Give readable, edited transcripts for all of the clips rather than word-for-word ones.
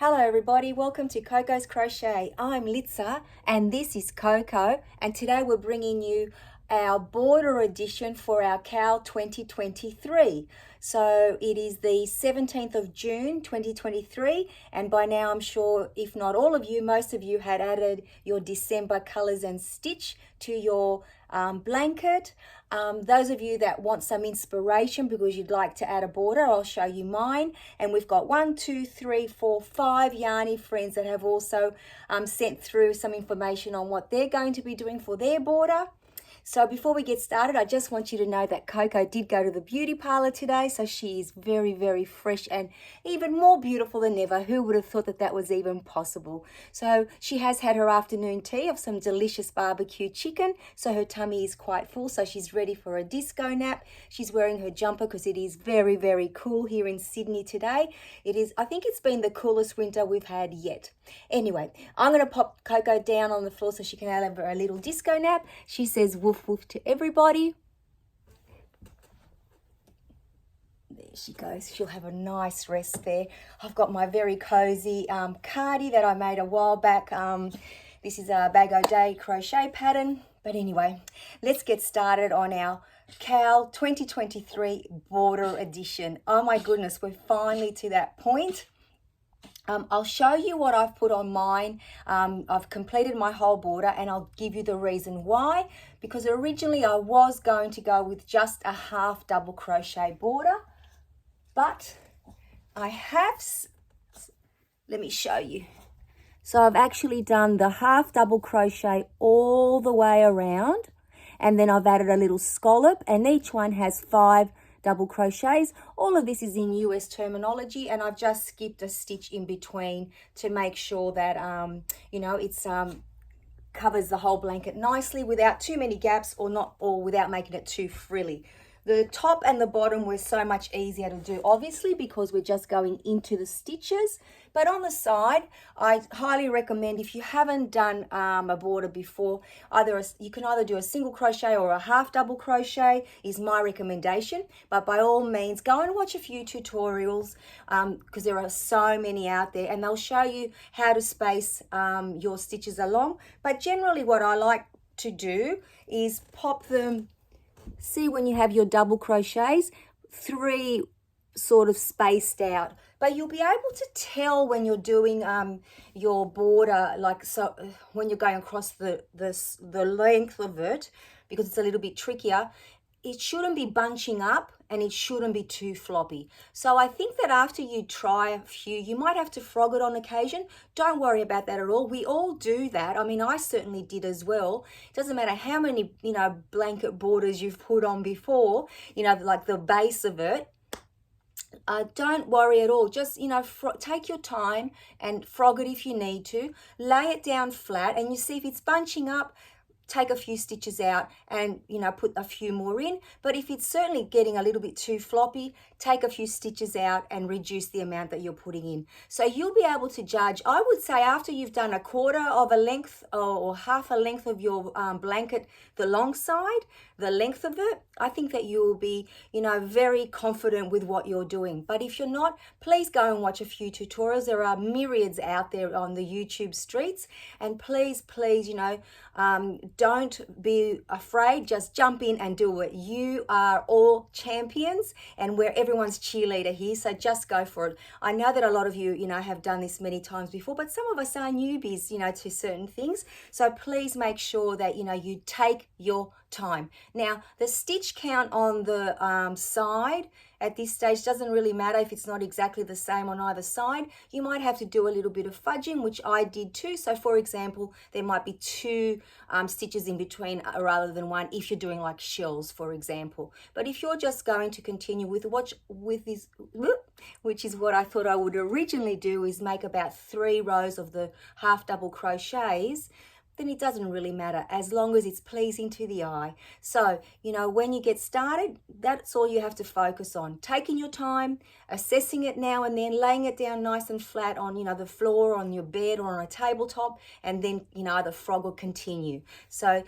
Hello everybody, welcome to Coco's Crochet. I'm Litsa and this is Coco, and today we're bringing you our border edition for our Cal 2023. So it is the 17th of June 2023, and by now I'm sure if not all of you, most of you had added your December colors and stitch to your blanket. Those of you that want some inspiration because you'd like to add a border, I'll show you mine. And we've got 5 yarny friends that have also sent through some information on what they're going to be doing for their border. So before we get started, I just want you to know that Coco did go to the beauty parlor today, so she is very, very fresh and even more beautiful than ever. Who would have thought that that was even possible? So she has had her afternoon tea of some delicious barbecue chicken, so her tummy is quite full, so she's ready for a disco nap. She's wearing her jumper because it is very, very cool here in Sydney today. I think it's been the coolest winter we've had yet. Anyway, I'm going to pop Coco down on the floor so she can have a little disco nap. She says woof woof to everybody. There she goes. She'll have a nice rest there. I've got my very cozy cardi that I made a while back. This is a Bag O Day crochet pattern. But anyway, let's get started on our Cal 2023 border edition. Oh my goodness, we're finally to that point. I'll show you what I've put on mine. I've completed my whole border and I'll give you the reason why. Because originally I was going to go with just a half double crochet border. But I have, let me show you. So I've actually done the half double crochet all the way around. And then I've added a little scallop, and each one has 5 double crochets. All of this is in US terminology, and I've just skipped a stitch in between to make sure that it's covers the whole blanket nicely without too many gaps or without making it too frilly. The top and the bottom were so much easier to do, obviously, because we're just going into the stitches. But on the side, I highly recommend, if you haven't done a border before, you can either do a single crochet or a half double crochet is my recommendation. But by all means, go and watch a few tutorials because there are so many out there, and they'll show you how to space your stitches along. But generally what I like to do is pop them. See, when you have your double crochets, 3 sort of spaced out, but you'll be able to tell when you're doing your border, like so when you're going across the length of it, because it's a little bit trickier. It shouldn't be bunching up and it shouldn't be too floppy. So I think that after you try a few, you might have to frog it on occasion. Don't worry about that at all. We all do that. I mean, I certainly did as well. It doesn't matter how many, blanket borders you've put on before, like the base of it. Don't worry at all. Just, take your time and frog it if you need to. Lay it down flat, and you see if it's bunching up, take a few stitches out and put a few more in. But if it's certainly getting a little bit too floppy, take a few stitches out and reduce the amount that you're putting in. So you'll be able to judge, I would say, after you've done a quarter of a length or half a length of your blanket, the long side, the length of it, I think that you will be very confident with what you're doing. But if you're not, please go and watch a few tutorials. There are myriads out there on the YouTube streets, and please don't be afraid. Just jump in and do it. You are all champions, and we're everyone's cheerleader here, so just go for it. I know that a lot of you have done this many times before, but some of us are newbies to certain things, so please make sure that you take your time. Now, the stitch count on the side at this stage doesn't really matter if it's not exactly the same on either side. You might have to do a little bit of fudging, which I did too. So for example, there might be 2 stitches in between rather than 1 if you're doing like shells, for example. But if you're just going to continue with this, which is what I thought I would originally do, is make about 3 rows of the half double crochets, then it doesn't really matter as long as it's pleasing to the eye. So, when you get started, that's all you have to focus on. Taking your time, assessing it now and then, laying it down nice and flat on, the floor, on your bed or on a tabletop, and then, either frog or continue. So,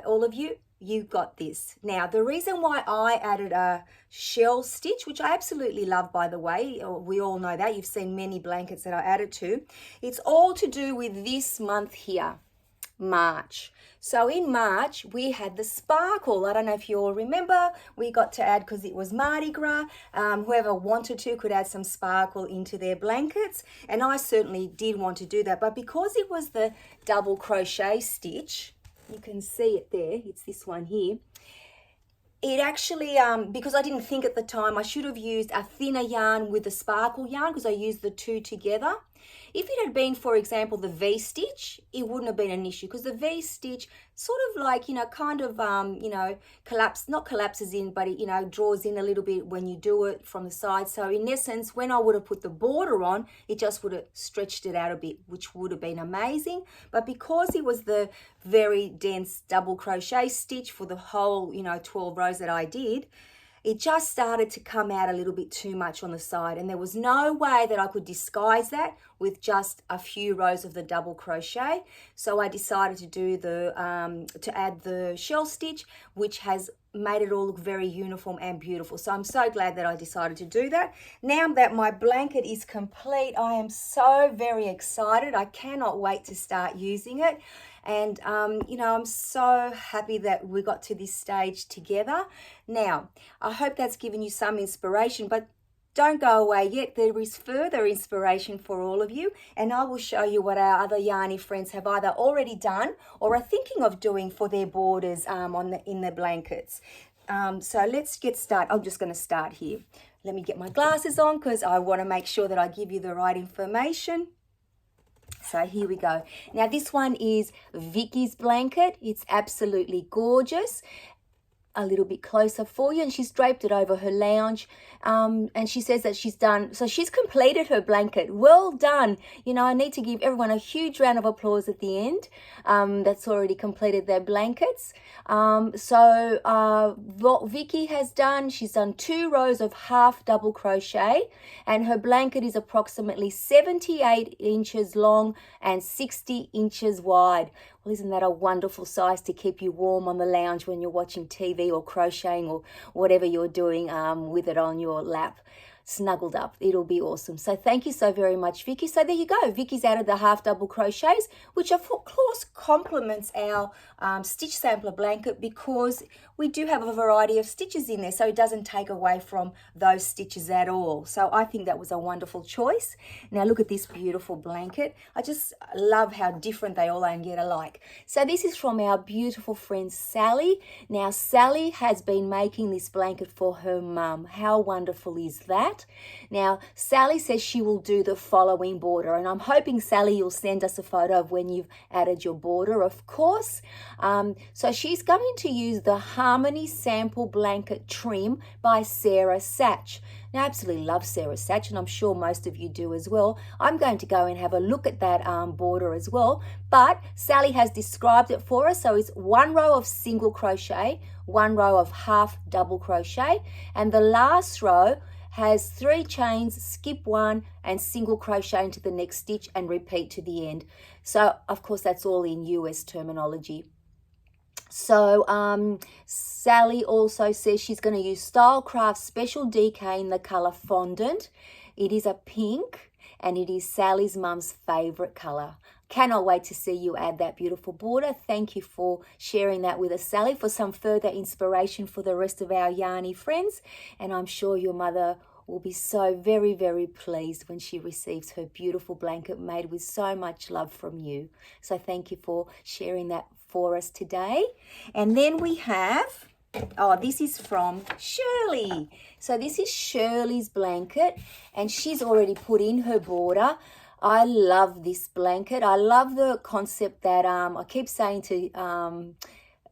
all of you, you got this. Now, the reason why I added a shell stitch, which I absolutely love, by the way, we all know that. You've seen many blankets that I added to. It's all to do with this month here, March. So in March, we had the sparkle. I don't know if you all remember, we got to add, because it was Mardi Gras, whoever wanted to could add some sparkle into their blankets. And I certainly did want to do that. But because it was the double crochet stitch, you can see it there, it's this one here. It actually, because I didn't think at the time, I should have used a thinner yarn with the sparkle yarn, because I used the two together. If it had been, for example, the V-stitch, it wouldn't have been an issue, because the V-stitch sort of like, kind of, not collapses in, but it, draws in a little bit when you do it from the side. So in essence, when I would have put the border on, it just would have stretched it out a bit, which would have been amazing. But because it was the very dense double crochet stitch for the whole, 12 rows that I did, it just started to come out a little bit too much on the side, and there was no way that I could disguise that with just a few rows of the double crochet. So I decided to do to add the shell stitch, which has made it all look very uniform and beautiful. So I'm so glad that I decided to do that. Now that my blanket is complete, I am so very excited. I cannot wait to start using it. And, I'm so happy that we got to this stage together. Now, I hope that's given you some inspiration, but don't go away yet. There is further inspiration for all of you, and I will show you what our other yarny friends have either already done or are thinking of doing for their borders in their blankets. So let's get started. I'm just going to start here. Let me get my glasses on, because I want to make sure that I give you the right information. So here we go. Now this one is Vicky's blanket. It's absolutely gorgeous. A little bit closer for you, and she's draped it over her lounge, and she says that she's completed her blanket. Well done. I need to give everyone a huge round of applause at the end that's already completed their blankets. What Vicky has done, she's done 2 rows of half double crochet, and her blanket is approximately 78 inches long and 60 inches wide. Well, isn't that a wonderful size to keep you warm on the lounge when you're watching TV or crocheting or whatever you're doing with it on your lap, snuggled up? It'll be awesome. So thank you so very much, Vicky. So there you go. Vicky's added the half double crochets, which of course complements our stitch sampler blanket, because we do have a variety of stitches in there, so it doesn't take away from those stitches at all. So I think that was a wonderful choice. Now look at this beautiful blanket. I just love how different they all are and yet alike. So this is from our beautiful friend Sally. Now Sally has been making this blanket for her mum. How wonderful is that? Now Sally says she will do the following border, and I'm hoping, Sally, you'll send us a photo of when you've added your border, of course. So she's going to use the Harmony Sample Blanket Trim by Sach. Now, I absolutely love Sach, and I'm sure most of you do as well. I'm going to go and have a look at that border as well, but Sally has described it for us. So it's 1 row of single crochet, 1 row of half double crochet, and the last row has 3 chains, skip 1, and single crochet into the next stitch and repeat to the end. So of course that's all in US terminology. So Sally also says she's going to use Stylecraft Special DK in the colour Fondant. It is a pink, and it is Sally's mum's favourite colour. Cannot wait to see you add that beautiful border. Thank you for sharing that with us, Sally, for some further inspiration for the rest of our yarny friends. And I'm sure your mother will be so very, very pleased when she receives her beautiful blanket made with so much love from you. So thank you for sharing that for us today. And then we have, this is from Shirley. So this is Shirley's blanket, and she's already put in her border. I love this blanket. I love the concept that I keep saying to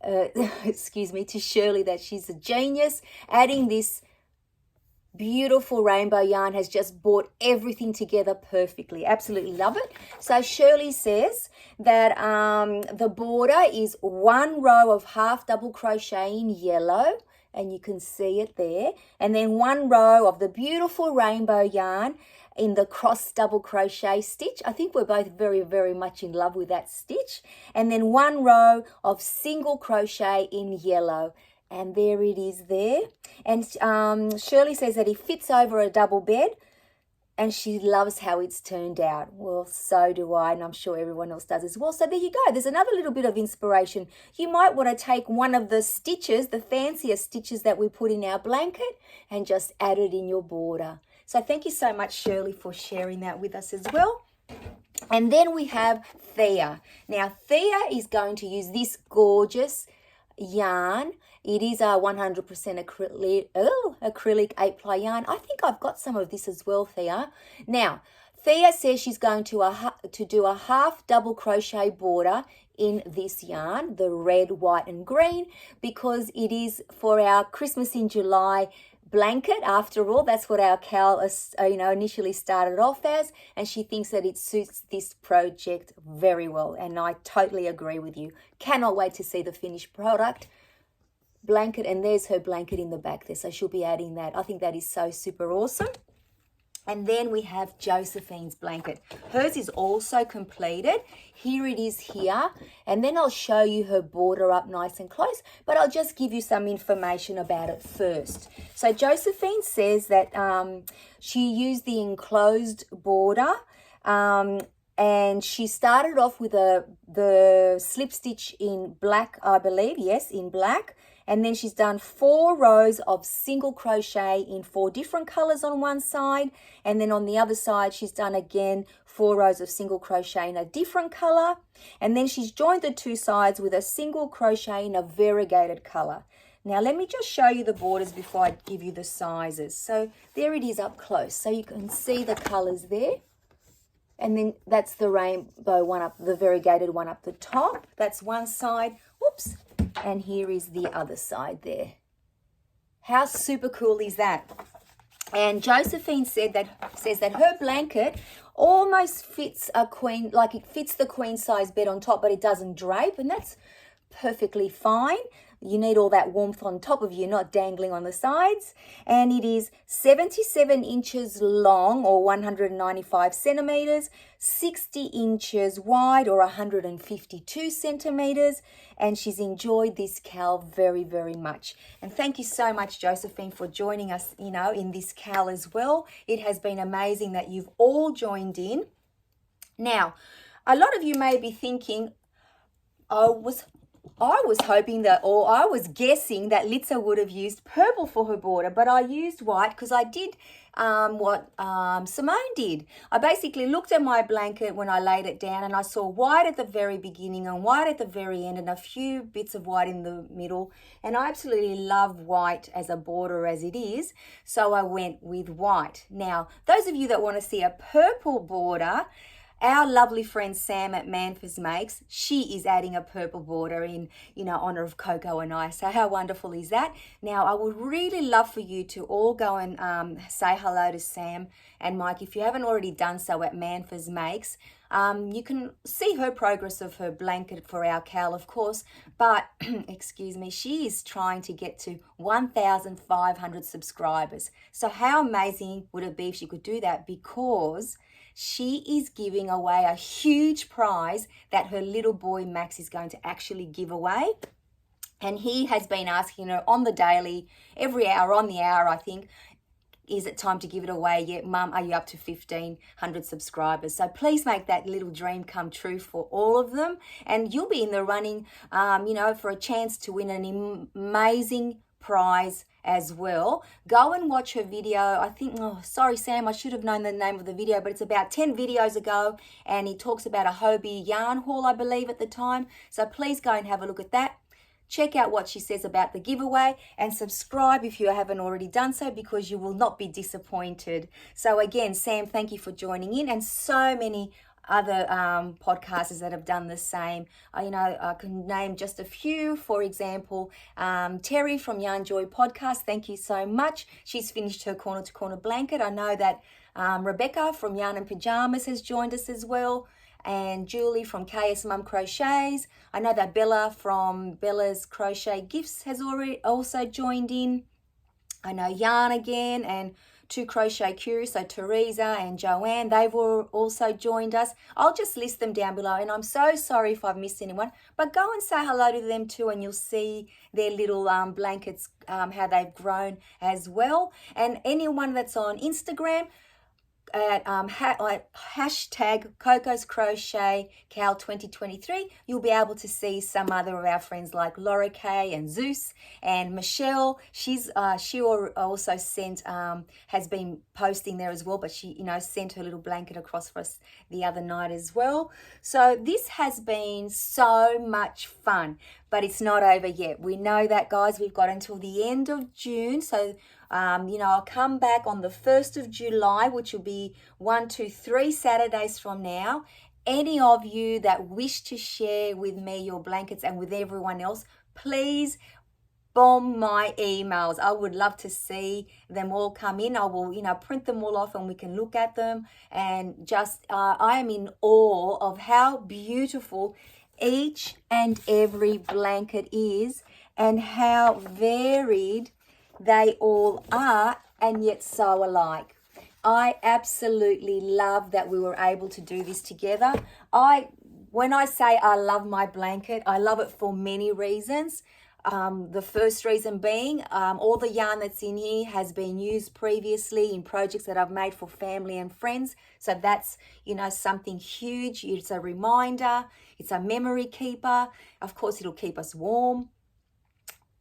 to Shirley that she's a genius. Adding this beautiful rainbow yarn has just brought everything together perfectly. Absolutely love it. So Shirley says that the border is 1 row of half double crochet in yellow, and you can see it there. And then 1 row of the beautiful rainbow yarn in the cross double crochet stitch. I think we're both very, very much in love with that stitch. And then 1 row of single crochet in yellow. And there it is there. And Shirley says that it fits over a double bed, and she loves how it's turned out. Well, so do I, and I'm sure everyone else does as well. So there you go. There's another little bit of inspiration. You might want to take one of the stitches, the fancier stitches that we put in our blanket, and just add it in your border. So thank you so much, Shirley, for sharing that with us as well. And then we have Thea. Now, Thea is going to use this gorgeous yarn. It is a 100% acrylic 8-ply yarn. I think I've got some of this as well, Thea. Now, Thea says she's going to do a half double crochet border in this yarn, the red, white, and green, because it is for our Christmas in July blanket. After all, that's what our cowl initially started off as, and she thinks that it suits this project very well, and I totally agree with you. Cannot wait to see the finished product blanket, and there's her blanket in the back there, so she'll be adding that. I think that is so super awesome. And then we have Josephine's blanket. Hers is also completed. Here it is here. And then I'll show you her border up nice and close, but I'll just give you some information about it first. So Josephine says that she used the enclosed border, and she started off with the slip stitch in black, I believe. Yes, in black. And then she's done 4 rows of single crochet in 4 different colors on one side. And then on the other side, she's done again 4 rows of single crochet in a different color. And then she's joined the 2 sides with a single crochet in a variegated color. Now, let me just show you the borders before I give you the sizes. So there it is up close. So you can see the colors there. And then that's the rainbow one up, the variegated one up the top. That's one side. Whoops. And here is the other side there. How super cool is that? And Josephine says that her blanket almost fits a queen, like it fits the queen size bed on top, but it doesn't drape, and that's perfectly fine. You need all that warmth on top of you, not dangling on the sides. And it is 77 inches long, or 195 centimeters, 60 inches wide, or 152 centimeters. And she's enjoyed this cowl very, very much. And thank you so much, Josephine, for joining us, in this cowl as well. It has been amazing that you've all joined in. Now, a lot of you may be thinking, I was hoping that, or I was guessing that Litza would have used purple for her border, but I used white because I did what Simone did. I basically looked at my blanket when I laid it down, and I saw white at the very beginning and white at the very end and a few bits of white in the middle, and I absolutely love white as a border as it is, so I went with white. Now, those of you that want to see a purple border, our lovely friend Sam at Manfors Makes, she is adding a purple border in, honor of Coco and I. So how wonderful is that? Now, I would really love for you to all go and say hello to Sam and Mike. If you haven't already done so at Manfors Makes, you can see her progress of her blanket for our cowl, of course, but, excuse me, she is trying to get to 1,500 subscribers. So how amazing would it be if she could do that? Because she is giving away a huge prize that her little boy Max is going to actually give away. And he has been asking her on the daily, every hour, on the hour, I think, is it time to give it away yet? Mum, are you up to 1,500 subscribers? So please make that little dream come true for all of them. And you'll be in the running, for a chance to win an amazing prize as well. Go and watch her video. I think, sorry Sam, I should have known the name of the video, but it's about 10 videos ago, and he talks about a Hobie yarn haul, I believe, at the time. So please go and have a look at that. Check out what she says about the giveaway, and subscribe if you haven't already done so, because you will not be disappointed. So again, Sam, thank you for joining in, and so many other podcasters that have done the same. I can name just a few. For example, Terry from Yarn Joy Podcast, thank you so much. She's finished her corner to corner blanket. I know that Rebecca from Yarn and Pajamas has joined us as well. and Julie from KS Mum Crochets. I know that Bella from Bella's Crochet Gifts has already also joined in. I know Yarn again, and Two Crochet Curious, so Teresa and Joanne, they've also joined us. I'll just list them down below, and I'm so sorry if I've missed anyone, but go and say hello to them too, and you'll see their little blankets, how they've grown as well. And anyone that's on Instagram, at hashtag Coco's Crochet Cal 2023, you'll be able to see some other of our friends like Laura Kay and Zeus and Michelle. She also sent has been posting there as well, but she sent her little blanket across for us the other night as well. So this has been so much fun, but it's not over yet. We know that, guys. We've got until the end of June, so I'll come back on the 1st of July, which will be 1, 2, 3 Saturdays from now. Any of you that wish to share with me your blankets and with everyone else, please bomb my emails. I would love to see them all come in. I will, print them all off and we can look at them. And just, I am in awe of how beautiful each and every blanket is and how varied they all are, and yet so alike. I absolutely love that we were able to do this together. When I say I love my blanket, I love it for many reasons. The first reason being, all the yarn that's in here has been used previously in projects that I've made for family and friends. So that's, something huge. It's a reminder. It's a memory keeper. Of course, it'll keep us warm.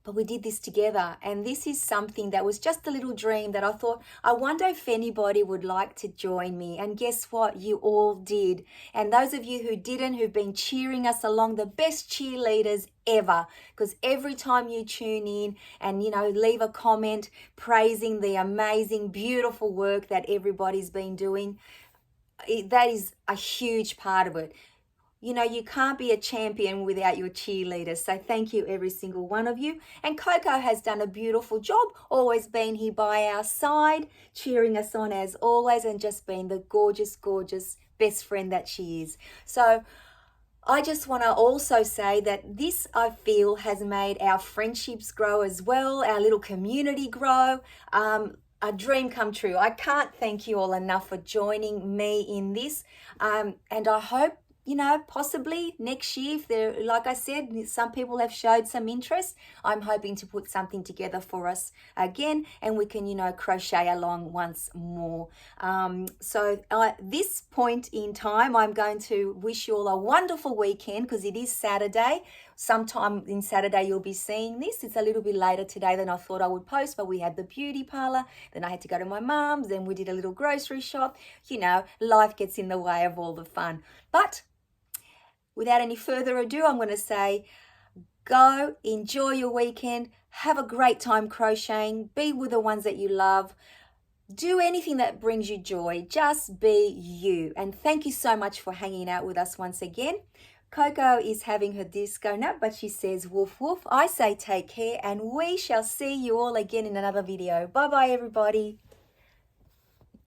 But we did this together, and this is something that was just a little dream that I thought, I wonder if anybody would like to join me. And guess what? You all did. And those of you who didn't, who've been cheering us along, the best cheerleaders ever, because every time you tune in and, leave a comment praising the amazing, beautiful work that everybody's been doing, that is a huge part of it. You can't be a champion without your cheerleaders. So thank you, every single one of you. And Coco has done a beautiful job, always been here by our side, cheering us on as always, and just being the gorgeous, gorgeous best friend that she is. So I just want to also say that this, I feel, has made our friendships grow as well, our little community grow. A dream come true. I can't thank you all enough for joining me in this. And I hope, possibly next year, if there, like I said, some people have showed some interest, I'm hoping to put something together for us again, and we can, crochet along once more. So at this point in time, I'm going to wish you all a wonderful weekend, because it is Saturday. Sometime in Saturday, you'll be seeing this. It's a little bit later today than I thought I would post, but we had the beauty parlor. Then I had to go to my mum's. Then we did a little grocery shop. Life gets in the way of all the fun. But without any further ado, I'm going to say, go enjoy your weekend. Have a great time crocheting. Be with the ones that you love. Do anything that brings you joy. Just be you. And thank you so much for hanging out with us once again. Coco is having her disco nap, but she says woof woof. I say take care, and we shall see you all again in another video. Bye bye, everybody.